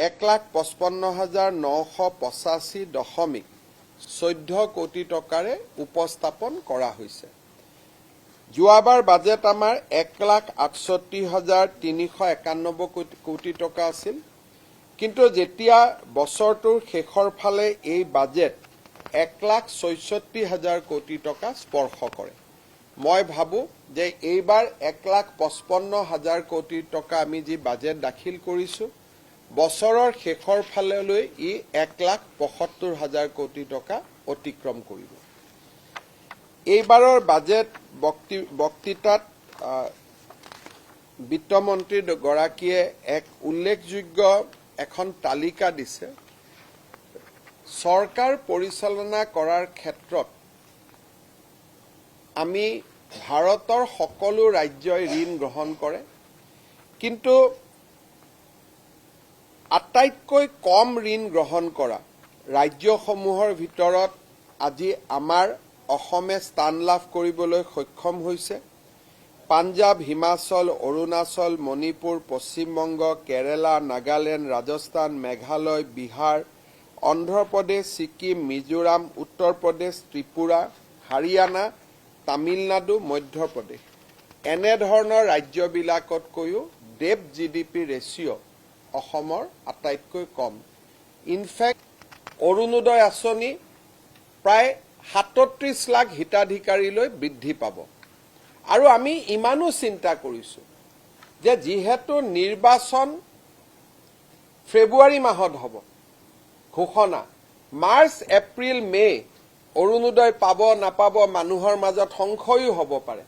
1,55,985.14 কোটি টকাৰে উপস্থাপন কৰা হৈছে। যোৱাবাৰ বাজেট আমাৰ 1,68,391 কোটি টকা আছিল, কিন্তু যেতিয়া বছৰটোৰ শেষৰ ফালে এই বাজেট 1,66,000 কোটি টকা স্পৰ্শ কৰে। মই ভাবো যে এইবাৰ 1,55,000 কোটি টকা আমি যি বাজেট দাখিল কৰিছো, বছৰৰ শেষৰ ফাললৈ ই 1,75,000 কোটি টকা অতিক্ৰম কৰিব। এইবাৰৰ বাজেট বক্তৃতাত বিত্তমন্ত্ৰী গৰাকীয়ে এক উল্লেখযোগ্য এখন তালিকা দিছে। চৰকাৰ পৰিচালনা কৰাৰ ক্ষেত্ৰত আমি ভাৰতৰ সকলো ৰাজ্যই ঋণ গ্ৰহণ কৰে, কিন্তু আটাইতকৈ কম ঋণ গ্ৰহণ কৰা ৰাজ্যসমূহৰ ভিতৰত আজি আমাৰ অসমে স্থান লাভ কৰিবলৈ সক্ষম হৈছে। পাঞ্জাব, হিমাচল, অৰুণাচল, মণিপুৰ, পশ্চিমবংগ, কেৰালা, নাগালেণ্ড, ৰাজস্থান, মেঘালয়, বিহাৰ, অন্ধ্ৰপ্ৰদেশ, ছিকিম, মিজোৰাম, উত্তৰ প্ৰদেশ, ত্ৰিপুৰা, হাৰিয়ানা, তামিলনাডু, মধ্যপ্ৰদেশ এনেধৰণৰ ৰাজ্যবিলাকতকৈও ডেপ GDP ৰেচিঅ' অসমৰ আটাইতকৈ কম। ইনফেক্ট অৰুণোদয় আঁচনি প্ৰায় 37 লাখ হিতাধিকাৰীলৈ বৃদ্ধি পাব। আৰু আমি ইমানো চিন্তা কৰিছো যে যিহেতু নিৰ্বাচন ফেব্ৰুৱাৰী মাহত হ'ব ঘোষণা, মাৰ্চ, এপ্ৰিল, মে অৰুণোদয় পাব নাপাব মানুহৰ মাজত সংশয়ো হ'ব পাৰে।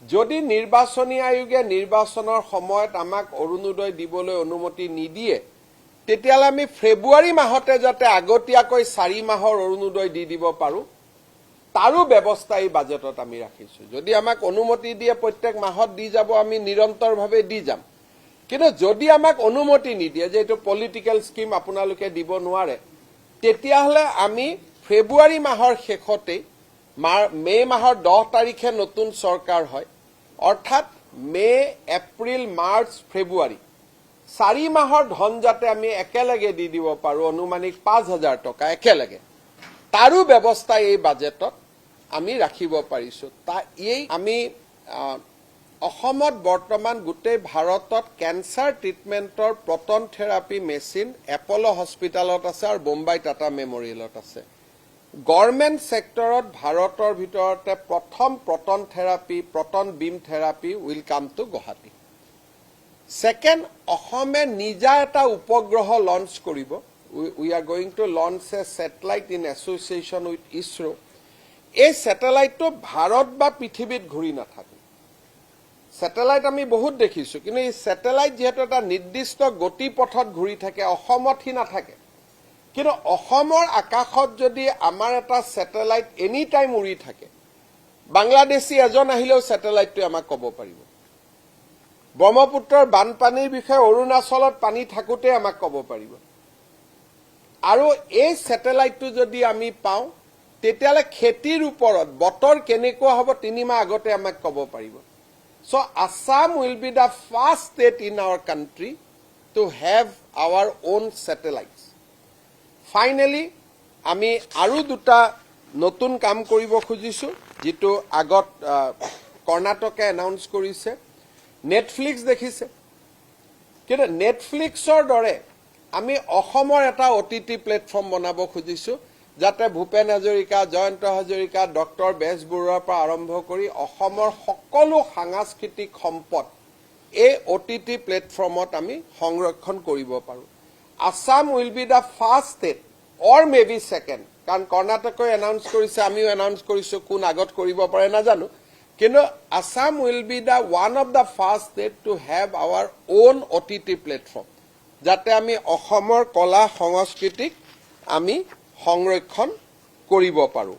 যদি নিৰ্বাচনী আয়োগে নিৰ্বাচনৰ সময়ত আমাক অৰুণোদয় দিবলৈ অনুমতি নিদিয়ে, তেতিয়াহ'লে আমি ফেব্ৰুৱাৰী মাহতে যাতে আগতীয়াকৈ 4 মাহৰ অৰুণোদয় দি দিব পাৰোঁ, তাৰো ব্যৱস্থা এই বাজেটত আমি ৰাখিছোঁ। যদি আমাক অনুমতি দিয়ে প্ৰত্যেক মাহত দি যাব, আমি নিৰন্তৰভাৱে দি যাম। কিন্তু যদি আমাক অনুমতি নিদিয়ে যে এইটো পলিটিকেল স্কিম আপোনালোকে দিব নোৱাৰে, তেতিয়াহ'লে আমি ফেব্ৰুৱাৰী মাহৰ শেষতেই মে মাহৰ 10 তাৰিখে নতুন চৰকাৰ হয়, অৰ্থাৎ মে, এপ্ৰিল, মাৰ্চ, ফেব্ৰুৱাৰী 4 মাহৰ ধন যাতে আমি একেলগে দি দিব পাৰোঁ, অনুমানিক 5,000 টকা একেলগে, তাৰো ব্যৱস্থা এই বাজেটত আমি ৰাখিব পাৰিছোঁ। আমি অসমত বৰ্তমান গোটেই ভাৰতত কেঞ্চাৰ ট্ৰিটমেণ্টৰ প্ৰটন থেৰাপি মেচিন এপ'ল' হস্পিটেলত আছে আৰু বোম্বাই টাটা মেমৰিয়েলত আছে। গভৰ্ণমেণ্ট ছেক্টৰত ভাৰতৰ ভিতৰতে প্ৰথম proton beam therapy will come to Guwahati. Second, অসমে নিজা এটা উপগ্ৰহ লঞ্চ কৰিব। We are going to launch A satellite in association with ISRO. এই ছেটেলাইটটো ভাৰত বা পৃথিৱীত ঘূৰি নাথাকে। ছেটেলাইট আমি বহুত দেখিছোঁ, কিন্তু এই ছেটেলাইট যিহেতু এটা নিৰ্দিষ্ট গতিপথত ঘূৰি থাকে, অসমত সি নাথাকে। কিন্তু অসমৰ আকাশত যদি আমাৰ এটা ছেটেলাইট এনি টাইম উৰি থাকে, বাংলাদেশী এজন আহিলেও ছেটেলাইটটোৱে আমাক ক'ব পাৰিব। ব্ৰহ্মপুত্ৰৰ বানপানীৰ বিষয়ে অৰুণাচলত পানী থাকোঁতে আমাক ক'ব পাৰিব। আৰু এই ছেটেলাইটটো যদি আমি পাওঁ, তেতিয়াহ'লে খেতিৰ ওপৰত বতৰ কেনেকুৱা হ'ব 3 মাহ আগতে আমাক ক'ব পাৰিব। So' Assam will be the first state in our country to have our own satellites. Finally আমি আৰু 2টা নতুন কাম কৰিব খুজিছোঁ, যিটো আগত কৰ্ণাটকে এনাউন্স কৰিছে। নেটফ্লিক্স দেখিছে, কিন্তু নেটফ্লিক্সৰ দৰে আমি অসমৰ এটা OTT প্লেটফৰ্ম বনাব খুজিছোঁ, যাতে ভূপেন হাজৰিকা, জয়ন্ত হাজৰিকা, ডক্টৰ বেজবৰুৱাৰ পৰা আৰম্ভ কৰি অসমৰ সকলো সাংস্কৃতিক সম্পদ এই OTT প্লেটফৰ্মত আমি সংৰক্ষণ কৰিব পাৰোঁ। Assam will be the first state or may be second, কাৰণ কৰ্ণাটকে এনাউন্স কৰিছে, আমিও এনাউন্স কৰিছোঁ, কোন আগত কৰিব পাৰে নাজানো, কিন্তু Assam will be the one of the first state to have our own OTT platform, যাতে আমি অসমৰ কলা সংস্কৃতিক আমি সংৰক্ষণ কৰিব পাৰোঁ।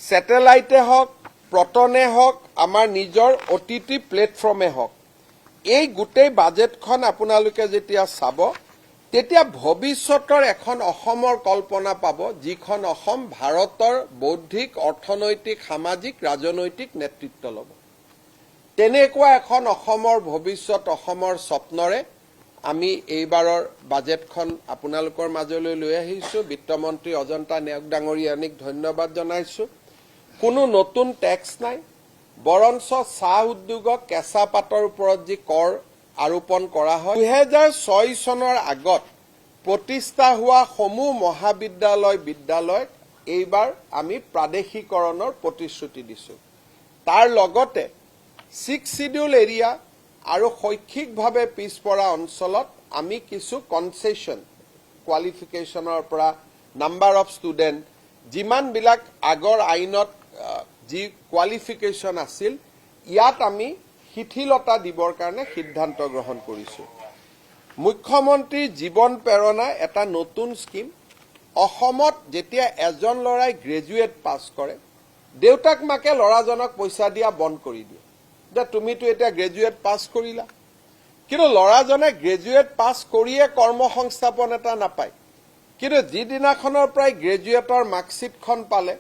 ছেটেলাইটে হওক, প্ৰটনে হওক, আমাৰ নিজৰ OTT প্লেটফৰ্মে হওক, এই গোটেই বাজেটখন আপোনালোকে যেতিয়া চাব, তেতিয়া ভৱিষ্যতৰ এখন অসমৰ কল্পনা পাব, যিখন অসম ভাৰতৰ বৌদ্ধিক, অৰ্থনৈতিক, সামাজিক, ৰাজনৈতিক নেতৃত্ব ল'ব। তেনেকুৱা এখন অসমৰ ভৱিষ্যত, অসমৰ স্বপ্নৰে আমি এইবাৰৰ বাজেটখন আপোনালোকৰ মাজলৈ লৈ আহিছোঁ। বিত্তমন্ত্ৰী অজন্তা নেওগ ডাঙৰীয়ানীক ধন্যবাদ জনাইছোঁ। কোনো নতুন টেক্স নাই, বৰঞ্চ চাহ উদ্যোগক কেঁচা পাতৰ ওপৰত যি কৰ আৰোপণ কৰা হয়, 2006 চনৰ আগত প্ৰতিষ্ঠা হোৱা সমূহ বিদ্যালয় এইবাৰ আমি প্ৰাদেশিকৰণৰ প্ৰতিশ্ৰুতি দিছোঁ। তাৰ লগতে 6 শিডিউল এৰিয়া আৰু শৈক্ষিকভাৱে পিছপৰা অঞ্চলত আমি কিছু কনচেশ্যন, কোৱালিফিকেশ্যনৰ পৰা নাম্বাৰ অফ ষ্টুডেণ্ট, যিমানবিলাক আগৰ আইনত যি কোৱালিফিকেশ্যন আছিল, ইয়াত আমি শিথিলতা দিবৰ কাৰণে সিদ্ধান্ত গ্ৰহণ কৰিছোঁ। মুখ্যমন্ত্ৰীৰ জীৱন প্ৰেৰণা এটা নতুন স্কিম। অসমত যেতিয়া এজন ল'ৰাই গ্ৰেজুৱেট পাছ কৰে, দেউতাক মাকে ল'ৰাজনক পইচা দিয়া বন্ধ কৰি দিয়ে যে তুমিতো এতিয়া গ্ৰেজুৱেট পাছ কৰিলা। কিন্তু ল'ৰাজনে গ্ৰেজুৱেট পাছ কৰিয়ে কৰ্মসংস্থাপন এটা নাপায়। কিন্তু যিদিনাখনৰ পৰাই গ্ৰেজুৱেটৰ মাৰ্কশ্বিটখন পালে,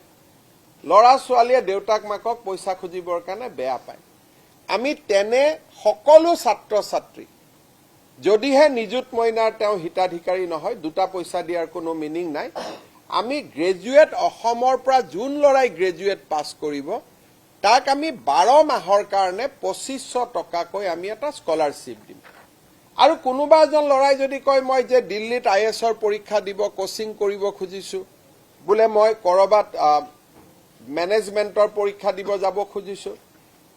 ল'ৰা ছোৱালীয়ে দেউতাক মাকক পইচা খুজিবৰ কাৰণে বেয়া পায়। আমি তেনে সকলো ছাত্ৰ ছাত্ৰী, যদিহে নিযুত মইনাৰ তেওঁ হিতাধিকাৰী নহয়, দুটা পইচা দিয়াৰ কোনো মিনিং নাই, আমি গ্ৰেজুৱেট অসমৰ পৰা যোন ল'ৰাই গ্ৰেজুৱেট পাছ কৰিব, তাক আমি 12 মাহৰ কাৰণে 2500 টকাকৈ আমি এটা স্কলাৰশ্বিপ দিম। আৰু কোনোবা এজন ল'ৰাই যদি কয় মই যে দিল্লীত IASৰ পৰীক্ষা দিব কোচিং কৰিব খুজিছোঁ, বোলে মই কৰবাত মেনেজমেণ্টৰ পৰীক্ষা দিব যাব খুজিছোঁ,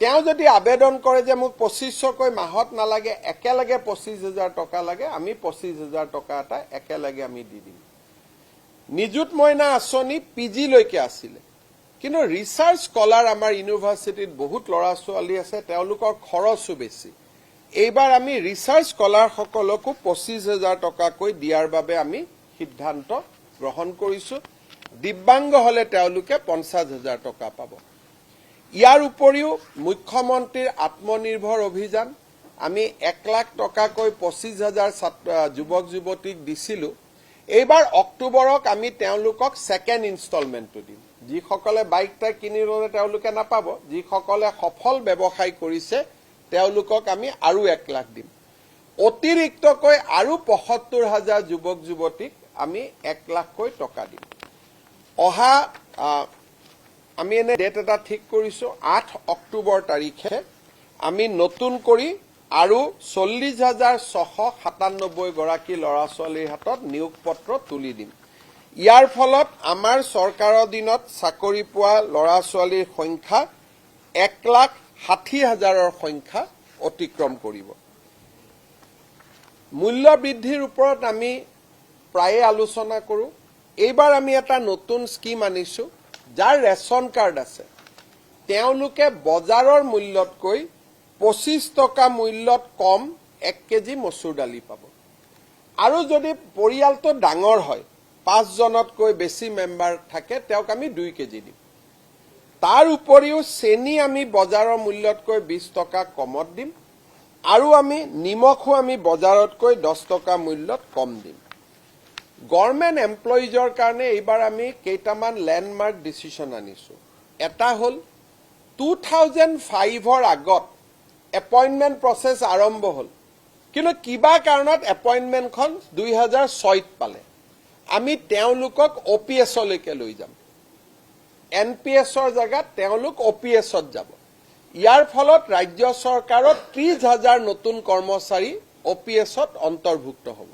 তেওঁ যদি আবেদন কৰে যে মোক 2500কৈ মাহত নালাগে, একেলগে 25,000 টকা লাগে, আমি 25,000 টকা এটা একেলগে আমি দি দিম। নিযুত মইনা আঁচনি PG লৈকে আছিলে, কিন্তু ৰিচাৰ্চ স্কলাৰ আমাৰ ইউনিভাৰ্চিটিত বহুত ল'ৰা ছোৱালী আছে, তেওঁলোকৰ খৰচো বেছি। এইবাৰ আমি ৰিচাৰ্চ স্কলাৰসকলকো 25,000 টকাকৈ দিয়াৰ বাবে আমি সিদ্ধান্ত গ্ৰহণ কৰিছোঁ। দিব্যাংগ হলে তেওঁলোকে 50,000 টকা পাব। ইয়াৰ উপৰিও মুখ্যমন্ত্ৰীৰ আত্মনিৰ্ভৰ অভিযান আমি 1 লাখ টকাকৈ 25,000 যুৱক যুৱতীক দিছিলোঁ। এইবাৰ অক্টোবৰক আমি তেওঁলোকক ছেকেণ্ড ইনষ্টলমেণ্টটো দিম। যিসকলে বাইক টাইক কিনি ল'লে তেওঁলোকে নাপাব, যিসকলে সফল ব্যৱসায় কৰিছে তেওঁলোকক আমি আৰু 1 লাখ দিম। অতিৰিক্তকৈ আৰু 75,000 যুৱক যুৱতীক আমি 1 লাখকৈ টকা দিম। অহা আমি এনে ডেট এটা ঠিক কৰিছোঁ, 8 অক্টোবৰ তাৰিখে আমি নতুন কৰি আৰু 40,697 গৰাকী ল'ৰা ছোৱালীৰ হাতত নিয়োগ পত্ৰ তুলি দিম। ইয়াৰ ফলত আমাৰ চৰকাৰৰ দিনত চাকৰি পোৱা ল'ৰা ছোৱালীৰ সংখ্যা 1,60,000ৰ সংখ্যা অতিক্ৰম কৰিব। মূল্য বৃদ্ধিৰ ওপৰত আমি প্ৰায়ে আলোচনা কৰোঁ। এইবাৰ আমি এটা নতুন স্কিম আনিছোঁ, যাৰ ৰেচন কাৰ্ড আছে তেওঁলোকে বজাৰৰ মূল্যতকৈ 25 টকা মূল্যত কম 1 কেজি মচুৰ দালি পাব। আৰু যদি পৰিয়ালটো ডাঙৰ হয়, 5 জনতকৈ বেছি মেম্বাৰ থাকে, তেওঁক আমি 2 কেজি দিম। তাৰ উপৰিও চেনি আমি বজাৰৰ মূল্যতকৈ 20 টকা কমত দিম, আৰু আমি নিমখো আমি বজাৰতকৈ 10 টকা মূল্যত কম দিম। গভৰ্ণমেণ্ট এমপ্লয়িজৰ কাৰণে এইবাৰ আমি কেইটামান লেণ্ডমাৰ্ক ডিচিশ্যন আনিছোঁ। এটা হ'ল 2005ৰ আগত এপইণ্টমেণ্ট প্ৰচেছ আৰম্ভ হ'ল, কিন্তু কিবা কাৰণত এপইণ্টমেণ্টখন 2006ত পালে। আমি তেওঁলোকক OPSলৈকে লৈ যাম। NPSৰ জেগাত তেওঁলোক OPSত যাব। ইয়াৰ ফলত ৰাজ্য চৰকাৰত 30,000 নতুন কৰ্মচাৰী OPSত অন্তৰ্ভুক্ত হ'ব।